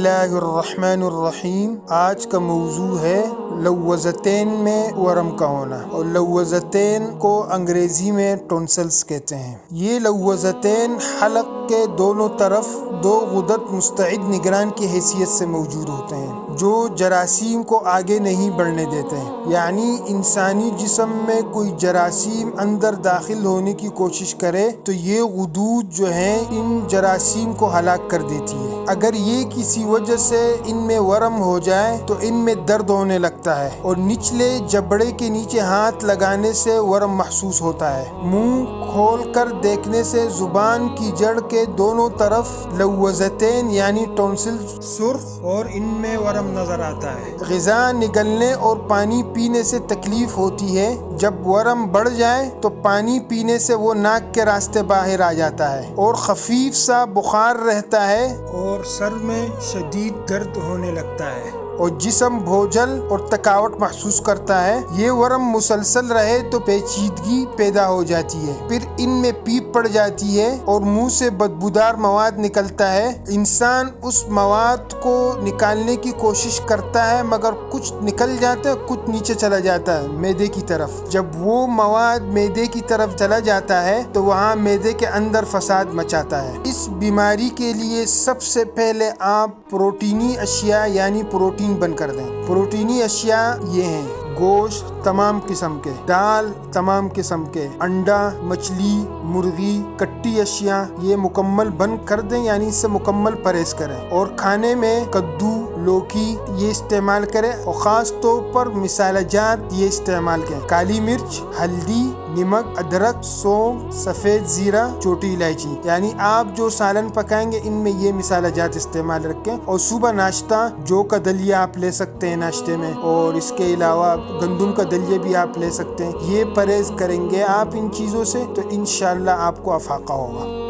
اللہ الرحمن الرحیم۔ آج کا موضوع ہے لوزتین میں ورم کا ہونا، اور لوزتین کو انگریزی میں ٹونسلز کہتے ہیں۔ یہ لوزتین حلق کے دونوں طرف دو غدد مستعد نگران کی حیثیت سے موجود ہوتے ہیں جو جراثیم کو آگے نہیں بڑھنے دیتے ہیں، یعنی انسانی جسم میں کوئی جراثیم اندر داخل ہونے کی کوشش کرے تو یہ غدود جو ہیں ان جراثیم کو ہلاک کر دیتی ہے۔ اگر یہ کسی وجہ سے ان میں ورم ہو جائے تو ان میں درد ہونے لگتا ہے، اور نچلے جبڑے کے نیچے ہاتھ لگانے سے ورم محسوس ہوتا ہے۔ منہ کھول کر دیکھنے سے زبان کی جڑ کے دونوں طرف لوزتین یعنی ٹونسل سرخ اور ان میں ورم نظر آتا ہے۔ غذا نگلنے اور پانی پینے سے تکلیف ہوتی ہے۔ جب ورم بڑھ جائے تو پانی پینے سے وہ ناک کے راستے باہر آ جاتا ہے اور خفیف سا بخار رہتا ہے اور سر میں شدید درد ہونے لگتا ہے اور جسم بوجھل اور تھکاوٹ محسوس کرتا ہے۔ یہ ورم مسلسل رہے تو پیچیدگی پیدا ہو جاتی ہے، پھر ان میں پیپ پڑ جاتی ہے اور منہ سے بدبودار مواد نکلتا ہے۔ انسان اس مواد کو نکالنے کی کوشش کرتا ہے مگر کچھ نکل جاتا ہے، کچھ نیچے چلا جاتا ہے معدے کی طرف۔ جب وہ مواد معدے کی طرف چلا جاتا ہے تو وہاں معدے کے اندر فساد مچاتا ہے۔ اس بیماری کے لیے سب سے پہلے آپ پروٹینی اشیاء یعنی پروٹین بند کر دیں۔ پروٹینی اشیاء یہ ہیں: گوشت تمام قسم کے، دال تمام قسم کے، انڈا، مچھلی، مرغی، کٹی اشیاء یہ مکمل بند کر دیں، یعنی اس سے مکمل پرہیز کریں، اور کھانے میں کدو، لوکی یہ استعمال کریں، اور خاص طور پر مسالہ جات یہ استعمال کریں: کالی مرچ، ہلدی، نمک، ادرک، سونف، سفید زیرہ، چھوٹی الائچی، یعنی آپ جو سالن پکائیں گے ان میں یہ مسالہ جات استعمال رکھیں۔ اور صبح ناشتہ جو کا دلیا آپ لے سکتے ہیں ناشتے میں، اور اس کے علاوہ گندم کا دلیہ بھی آپ لے سکتے ہیں۔ یہ پرہیز کریں گے آپ ان چیزوں سے تو انشاءاللہ آپ کو افاقہ ہوگا۔